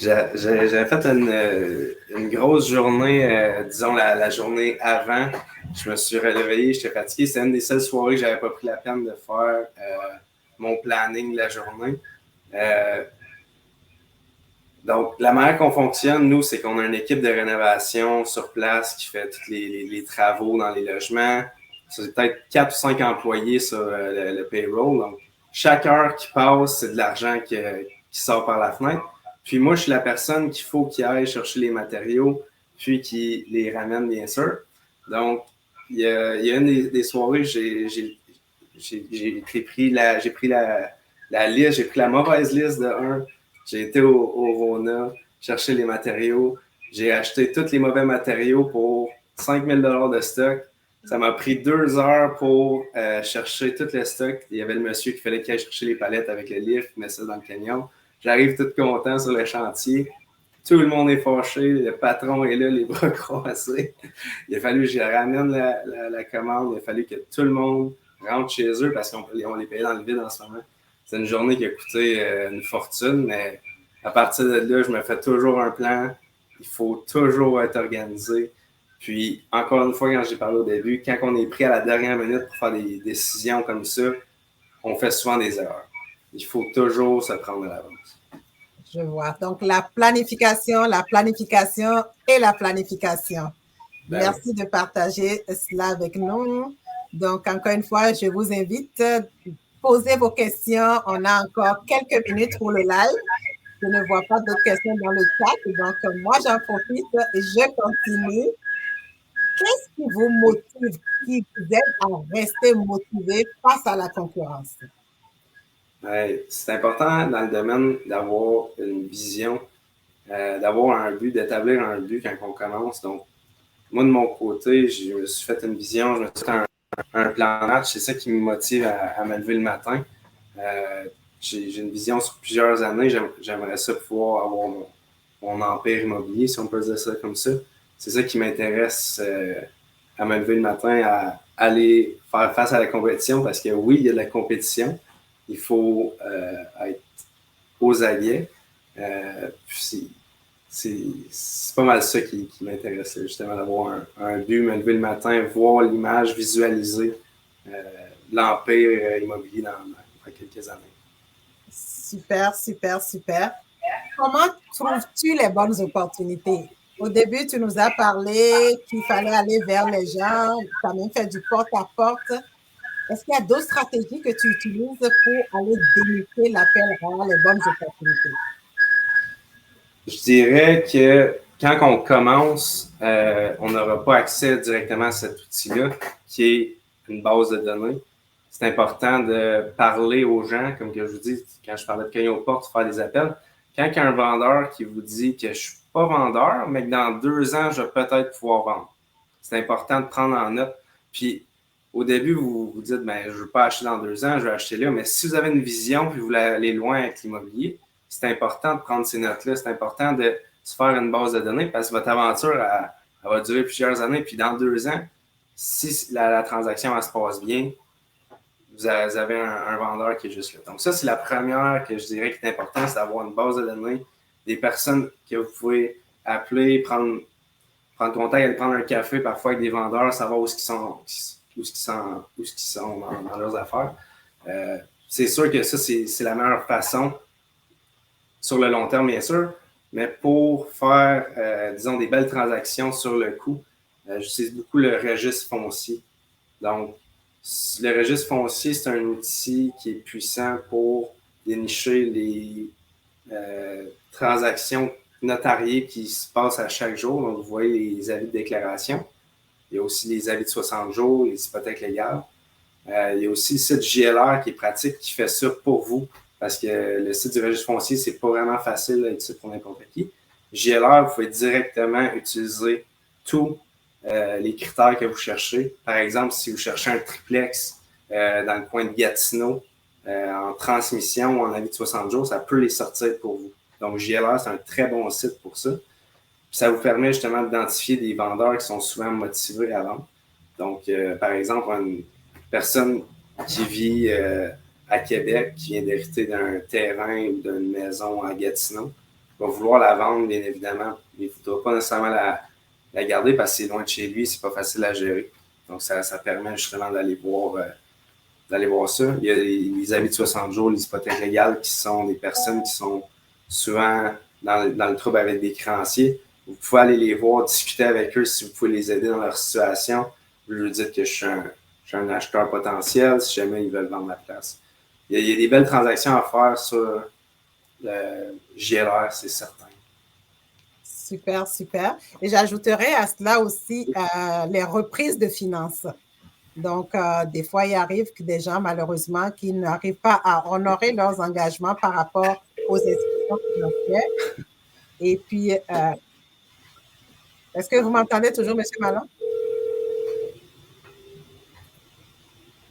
J'avais fait une grosse journée, disons la journée avant. Je me suis réveillé, j'étais fatigué. C'était une des seules soirées que j'avais pas pris la peine de faire mon planning de la journée. Donc, la manière qu'on fonctionne, nous, c'est qu'on a une équipe de rénovation sur place qui fait tous les travaux dans les logements. C'est peut-être 4 ou 5 employés sur le payroll. Donc, chaque heure qui passe, c'est de l'argent qui sort par la fenêtre. Puis moi, je suis la personne qu'il faut qu'il aille chercher les matériaux, puis qui les ramène, bien sûr. Donc, il y a une des soirées, j'ai pris la liste, j'ai pris la mauvaise liste de 1. J'ai été au Rona, chercher les matériaux. J'ai acheté tous les mauvais matériaux pour 5 000 $ de stock. Ça m'a pris 2 heures pour chercher tout le stock. Il y avait le monsieur qui fallait qu'il aille chercher les palettes avec le lift, il met ça dans le camion. J'arrive tout content sur le chantier. Tout le monde est fâché. Le patron est là, les bras croisés. Il a fallu que je ramène la commande. Il a fallu que tout le monde rentre chez eux parce qu'on les payait dans le vide en ce moment. C'est une journée qui a coûté une fortune, mais à partir de là, je me fais toujours un plan. Il faut toujours être organisé. Puis, encore une fois, quand j'ai parlé au début, quand on est pris à la dernière minute pour faire des décisions comme ça, on fait souvent des erreurs. Il faut toujours se prendre à l'avance. Je vois. Donc, la planification et la planification. Merci de partager cela avec nous. Donc, encore une fois, je vous invite posez vos questions. On a encore quelques minutes pour le live. Je ne vois pas d'autres questions dans le chat. Donc, moi, j'en profite et je continue. Qu'est-ce qui vous motive, qui vous aide à rester motivé face à la concurrence? C'est important dans le domaine d'avoir une vision, d'avoir un but, d'établir un but quand on commence. Donc, moi, de mon côté, je me suis fait une vision, je me suis fait un plan de match. C'est ça qui me motive à me lever le matin. J'ai une vision sur plusieurs années. J'aimerais ça pouvoir avoir mon empire immobilier, si on peut dire ça comme ça. C'est ça qui m'intéresse à me lever le matin, à aller faire face à la compétition, parce que oui, il y a de la compétition. Il faut être aux aguets. Puis c'est pas mal ça qui m'intéressait, justement, d'avoir un but, me lever le matin, voir l'image, visualiser l'empire immobilier dans quelques années. Super, super, super. Comment trouves-tu les bonnes opportunités? Au début, tu nous as parlé qu'il fallait aller vers les gens, tu as même fait du porte-à-porte. Est-ce qu'il y a d'autres stratégies que tu utilises pour aller dénicher l'appel à les bonnes opportunités? Je dirais que quand on commence, on n'aura pas accès directement à cet outil-là, qui est une base de données. C'est important de parler aux gens, comme que je vous dis, quand je parlais de cogner aux portes, faire des appels. Quand il y a un vendeur qui vous dit que je ne suis pas vendeur, mais que dans 2 ans, je vais peut-être pouvoir vendre. C'est important de prendre en note. Puis, au début, vous vous dites, ben, je ne veux pas acheter dans 2 ans, je vais acheter là. Mais si vous avez une vision et vous voulez aller loin avec l'immobilier, c'est important de prendre ces notes-là. C'est important de se faire une base de données parce que votre aventure, elle va durer plusieurs années. Puis, dans 2 ans, si la transaction elle se passe bien, vous avez un vendeur qui est juste là. Donc, ça, c'est la première que je dirais qui est importante, c'est d'avoir une base de données, des personnes que vous pouvez appeler, prendre contact, aller prendre un café parfois avec des vendeurs, savoir où ils sont dans leurs affaires. C'est sûr que ça, c'est la meilleure façon sur le long terme, bien sûr, mais pour faire, disons, des belles transactions sur le coup, j'utilise beaucoup le registre foncier. Donc, le registre foncier, c'est un outil qui est puissant pour dénicher les transactions notariées qui se passent à chaque jour. Donc, vous voyez les avis de déclaration. Il y a aussi les avis de 60 jours, les hypothèques légales. Il y a aussi le site JLR qui est pratique, qui fait ça pour vous, parce que le site du registre foncier, c'est pas vraiment facile à utiliser pour n'importe qui. JLR, vous pouvez directement utiliser tous les critères que vous cherchez. Par exemple, si vous cherchez un triplex dans le coin de Gatineau, en transmission ou en avis de 60 jours, ça peut les sortir pour vous. Donc, JLR, c'est un très bon site pour ça. Puis ça vous permet justement d'identifier des vendeurs qui sont souvent motivés à vendre. Donc, par exemple, une personne qui vit à Québec, qui vient d'hériter d'un terrain ou d'une maison à Gatineau, va vouloir la vendre, bien évidemment. Il ne voudra pas nécessairement la garder parce que c'est loin de chez lui, c'est pas facile à gérer. Donc, ça permet justement d'aller voir ça. Il y a les avis de 60 jours, les hypothèques légales, qui sont des personnes qui sont souvent dans le trouble avec des créanciers. Vous pouvez aller les voir, discuter avec eux si vous pouvez les aider dans leur situation. Vous leur dites que je suis un acheteur potentiel si jamais ils veulent vendre la place. Il y a des belles transactions à faire sur le JLR, c'est certain. Super, super. Et j'ajouterais à cela aussi les reprises de finances. Donc, des fois, il arrive que des gens, malheureusement, qui n'arrivent pas à honorer leurs engagements par rapport aux institutions financières. Et puis, est-ce que vous m'entendez toujours, M. Malon?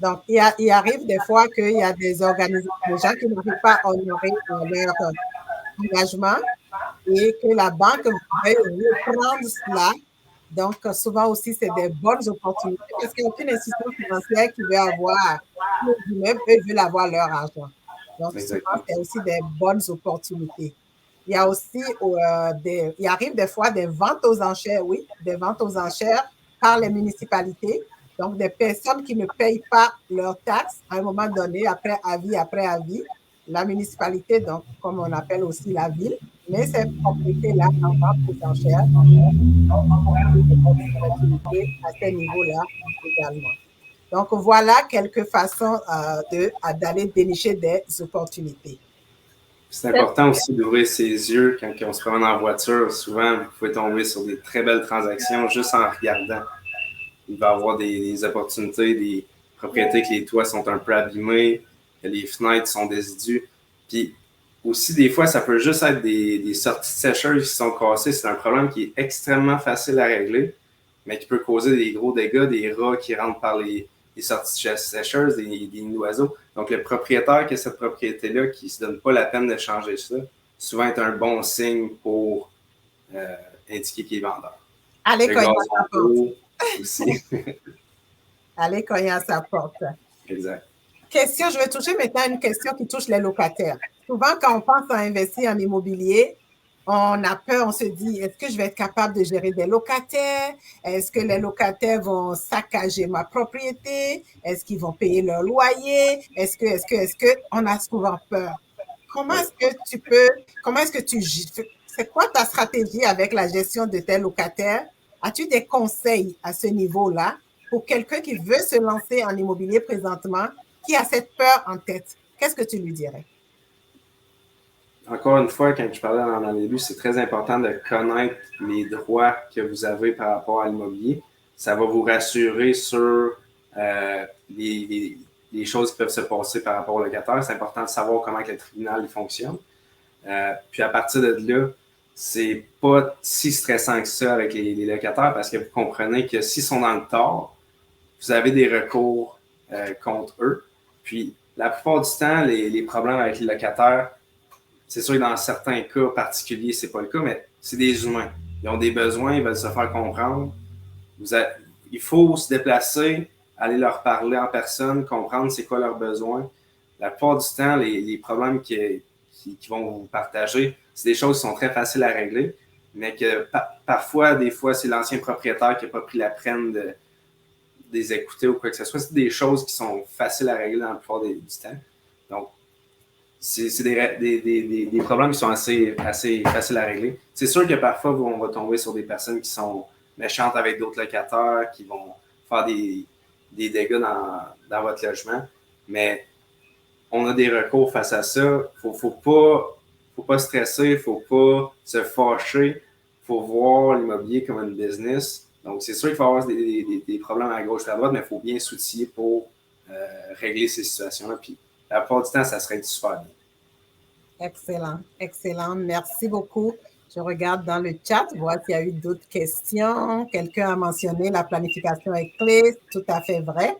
Donc, il arrive des fois qu'il y a des organisations, des gens qui n'arrivent pas à honorer leur engagement et que la banque veuille reprendre cela. Donc, souvent aussi, c'est des bonnes opportunités parce qu'il n'y a aucune institution financière qui veut avoir eux veulent avoir leur argent. Donc, souvent, c'est aussi des bonnes opportunités. Il y a aussi, il arrive des fois des ventes aux enchères, oui, des ventes aux enchères par les municipalités. Donc, des personnes qui ne payent pas leurs taxes à un moment donné, après avis, la municipalité, donc, comme on appelle aussi la ville, mais ces propriétés-là en vente aux enchères, à ce niveau-là également. Donc, voilà quelques façons d'aller dénicher des opportunités. C'est important aussi d'ouvrir ses yeux quand on se promène en voiture. Souvent, vous pouvez tomber sur des très belles transactions juste en regardant. Il va y avoir des opportunités, des propriétés que les toits sont un peu abîmés, que les fenêtres sont désidues. Puis aussi, des fois, ça peut juste être des sorties de sécheuses qui sont cassées. C'est un problème qui est extrêmement facile à régler, mais qui peut causer des gros dégâts, des rats qui rentrent par les sorties de sécheuses, des nids d'oiseaux. Donc, le propriétaire qui a cette propriété-là, qui ne se donne pas la peine de changer ça, souvent est un bon signe pour indiquer qu'il est vendeur. Allez cogner à sa porte. Aussi. Allez cogner à sa porte. Exact. Je vais toucher maintenant une question qui touche les locataires. Souvent, quand on pense à investir en immobilier, on a peur, on se dit, est-ce que je vais être capable de gérer des locataires? Est-ce que les locataires vont saccager ma propriété? Est-ce qu'ils vont payer leur loyer? Est-ce que, on a souvent peur. Comment Oui. est-ce que comment est-ce que c'est quoi ta stratégie avec la gestion de tes locataires? As-tu des conseils à ce niveau-là pour quelqu'un qui veut se lancer en immobilier présentement, qui a cette peur en tête? Qu'est-ce que tu lui dirais? Encore une fois, quand je parlais dans le début, c'est très important de connaître les droits que vous avez par rapport à l'immobilier. Ça va vous rassurer sur les choses qui peuvent se passer par rapport au locataire. C'est important de savoir comment le tribunal fonctionne. Puis à partir de là, c'est pas si stressant que ça avec les locataires parce que vous comprenez que s'ils sont dans le tort, vous avez des recours contre eux. Puis la plupart du temps, les problèmes avec les locataires, c'est sûr que dans certains cas particuliers, c'est pas le cas, mais c'est des humains. Ils ont des besoins, ils veulent se faire comprendre. Il faut se déplacer, aller leur parler en personne, comprendre c'est quoi leurs besoins. La plupart du temps, les problèmes qui vont vous partager, c'est des choses qui sont très faciles à régler, mais que parfois, des fois, c'est l'ancien propriétaire qui n'a pas pris la peine de les écouter ou quoi que ce soit. C'est des choses qui sont faciles à régler dans la plupart du temps. Donc, c'est des problèmes qui sont assez faciles à régler. C'est sûr que parfois, on va tomber sur des personnes qui sont méchantes avec d'autres locataires, qui vont faire des dégâts dans votre logement, mais on a des recours face à ça. Faut pas stresser, faut pas se fâcher, faut voir l'immobilier comme une business. Donc, c'est sûr qu'il faut avoir des problèmes à gauche et à droite, mais il faut bien s'outiller pour régler ces situations-là. Puis, la plupart du temps, ça serait super bien. Excellent, excellent. Merci beaucoup. Je regarde dans le chat, voir s'il y a eu d'autres questions. Quelqu'un a mentionné la planification est clé, tout à fait vrai.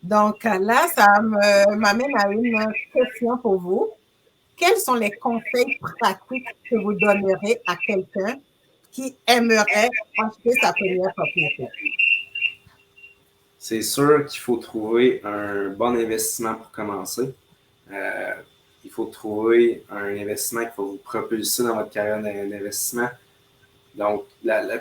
Donc là, ça m'amène à une question pour vous. Quels sont les conseils pratiques que vous donnerez à quelqu'un qui aimerait acheter sa première propriété? C'est sûr qu'il faut trouver un bon investissement pour commencer. Il faut trouver un investissement qui va vous propulser dans votre carrière d'investissement. Donc, le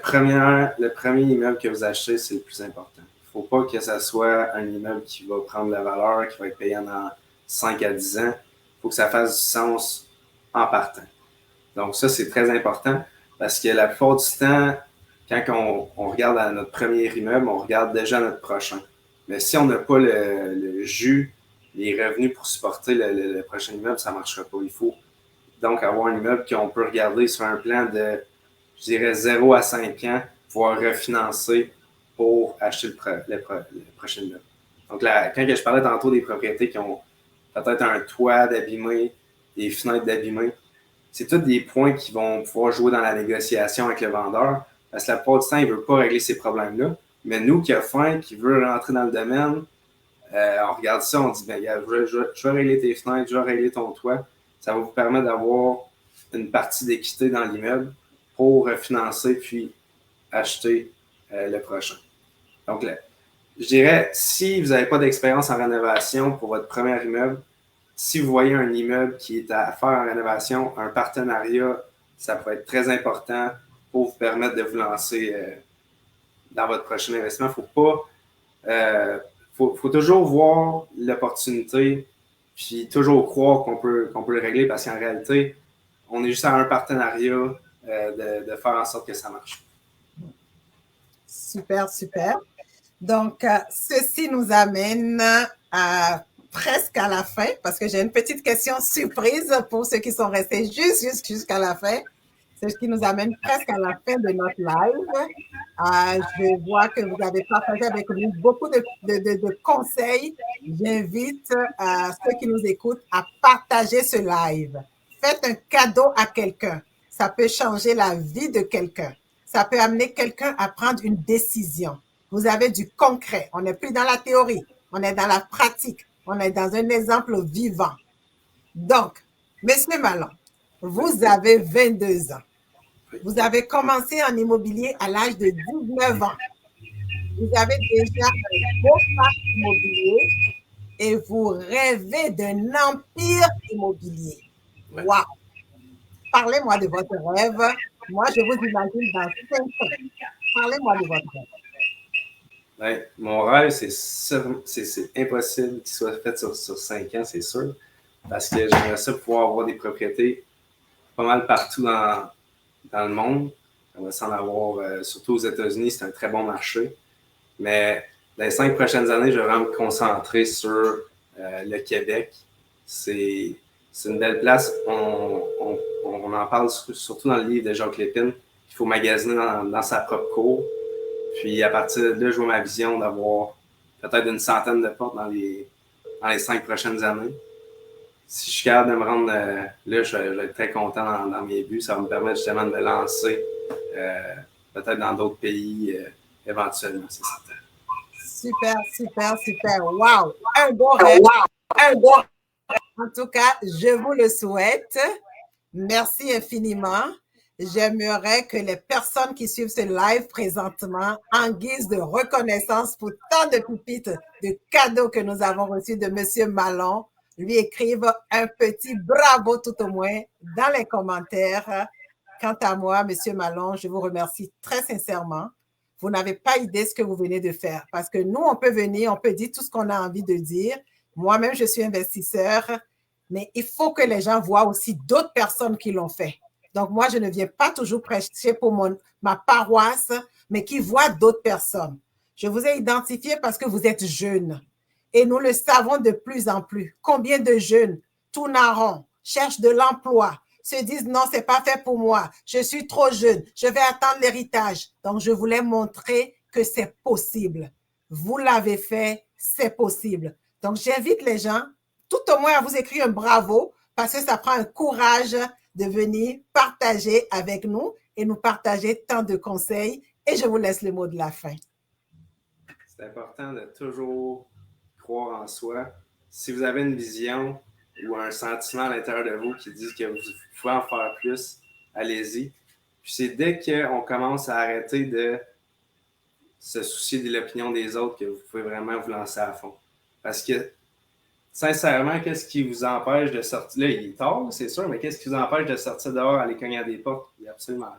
premier immeuble que vous achetez, c'est le plus important. Il ne faut pas que ce soit un immeuble qui va prendre la valeur, qui va être payé dans 5 à 10 ans. Il faut que ça fasse du sens en partant. Donc, ça, c'est très important parce que la plupart du temps, quand on regarde à notre premier immeuble, on regarde déjà notre prochain. Mais si on n'a pas le jus, les revenus pour supporter le prochain immeuble, ça ne marchera pas. Il faut donc avoir un immeuble qu'on peut regarder sur un plan de, je dirais, 0 à 5 ans, pouvoir refinancer pour acheter le prochain immeuble. Donc, quand je parlais tantôt des propriétés qui ont peut-être un toit d'abîmé, des fenêtres d'abîmé, c'est tous des points qui vont pouvoir jouer dans la négociation avec le vendeur. Parce que la plupart du temps, il ne veut pas régler ces problèmes-là. Mais nous, qui a faim, qui veut rentrer dans le domaine, on regarde ça, on dit, ben, je vais régler tes fenêtres, je vais régler ton toit. Ça va vous permettre d'avoir une partie d'équité dans l'immeuble pour refinancer puis acheter le prochain. Donc, je dirais, si vous n'avez pas d'expérience en rénovation pour votre premier immeuble, si vous voyez un immeuble qui est à faire en rénovation, un partenariat, ça peut être très important pour vous permettre de vous lancer dans votre prochain investissement. Faut toujours voir l'opportunité puis toujours croire qu'on peut le régler parce qu'en réalité, on est juste à un partenariat de faire en sorte que ça marche. Super, super. Donc, ceci nous amène presque à la fin parce que j'ai une petite question surprise pour ceux qui sont restés jusqu'à la fin. C'est ce qui nous amène presque à la fin de notre live. Je vois que vous avez partagé avec nous beaucoup de conseils. J'invite ceux qui nous écoutent à partager ce live. Faites un cadeau à quelqu'un. Ça peut changer la vie de quelqu'un. Ça peut amener quelqu'un à prendre une décision. Vous avez du concret. On n'est plus dans la théorie. On est dans la pratique. On est dans un exemple vivant. Donc, Monsieur Malon, vous avez 22 ans. Vous avez commencé en immobilier à l'âge de 19 ans. Vous avez déjà un beau parc immobilier et vous rêvez d'un empire immobilier. Ouais. Wow! Parlez-moi de votre rêve. Moi, je vous imagine dans 5 ans. Parlez-moi de votre rêve. Ben, mon rêve, c'est impossible qu'il soit fait sur 5 ans, c'est sûr. Parce que j'aimerais ça pouvoir avoir des propriétés pas mal partout dans le monde. J'aimerais ça en avoir, surtout aux États-Unis, c'est un très bon marché. Mais dans les 5 prochaines années, je vais vraiment me concentrer sur le Québec. C'est une belle place. On en parle surtout dans le livre de Jacques Lépine, qu'il faut magasiner dans sa propre cour. Puis à partir de là, je vois ma vision d'avoir peut-être une centaine de portes dans les 5 prochaines années. Si je suis capable de me rendre là, je vais être très content dans mes buts. Ça va me permettre justement de me lancer peut-être dans d'autres pays éventuellement, c'est certain. Super, super, super. Wow! Un bon rêve. Un bon rêve. En tout cas, je vous le souhaite. Merci infiniment. J'aimerais que les personnes qui suivent ce live présentement, en guise de reconnaissance pour tant de pépites, de cadeaux que nous avons reçus de M. Malon, lui écrivent un petit bravo tout au moins dans les commentaires. Quant à moi, M. Malon, je vous remercie très sincèrement. Vous n'avez pas idée ce que vous venez de faire parce que nous, on peut venir, on peut dire tout ce qu'on a envie de dire. Moi-même, je suis investisseur, mais il faut que les gens voient aussi d'autres personnes qui l'ont fait. Donc, moi, je ne viens pas toujours prêcher pour ma paroisse, mais qui voient d'autres personnes. Je vous ai identifié parce que vous êtes jeunes. Et nous le savons de plus en plus. Combien de jeunes tournent en rond, cherchent de l'emploi, se disent non, c'est pas fait pour moi, je suis trop jeune, je vais attendre l'héritage. Donc, je voulais montrer que c'est possible. Vous l'avez fait, c'est possible. Donc, j'invite les gens, tout au moins à vous écrire un bravo, parce que ça prend un courage de venir partager avec nous et nous partager tant de conseils. Et je vous laisse le mot de la fin. C'est important de toujours croire en soi. Si vous avez une vision ou un sentiment à l'intérieur de vous qui dit que vous pouvez en faire plus, allez-y. Puis c'est dès qu'on commence à arrêter de se soucier de l'opinion des autres que vous pouvez vraiment vous lancer à fond. Parce que, sincèrement, qu'est-ce qui vous empêche de sortir? Là, il est tard, c'est sûr, mais qu'est-ce qui vous empêche de sortir dehors, aller cogner à des portes? Il n'y a absolument rien.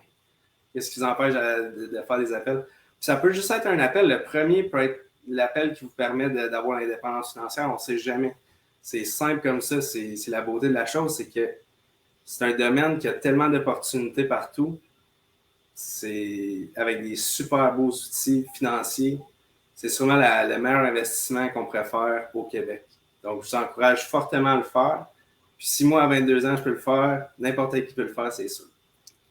Qu'est-ce qui vous empêche de faire des appels? Puis ça peut juste être un appel. Le premier peut être l'appel qui vous permet d'avoir l'indépendance financière. On ne sait jamais. C'est simple comme ça. C'est la beauté de la chose. C'est que c'est un domaine qui a tellement d'opportunités partout. C'est avec des super beaux outils financiers. C'est sûrement le meilleur investissement qu'on pourrait faire au Québec. Donc, je vous encourage fortement à le faire. Puis si moi, à 22 ans, je peux le faire, n'importe qui peut le faire, c'est sûr.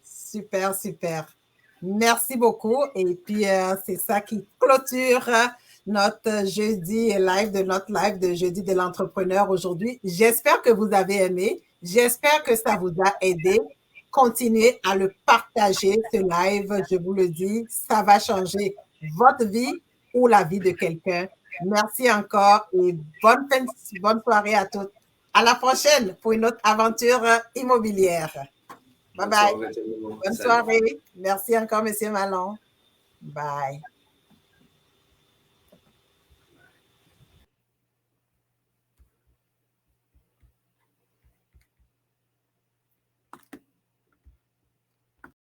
Super, super. Merci beaucoup. Et puis, c'est ça qui clôture notre jeudi live de jeudi de l'entrepreneur aujourd'hui. J'espère que vous avez aimé. J'espère que ça vous a aidé. Continuez à le partager, ce live. Je vous le dis, ça va changer votre vie ou la vie de quelqu'un. Merci encore et bonne soirée à toutes. À la prochaine pour une autre aventure immobilière. Bye bye. Bonne soirée. Merci encore, M. Malon. Bye.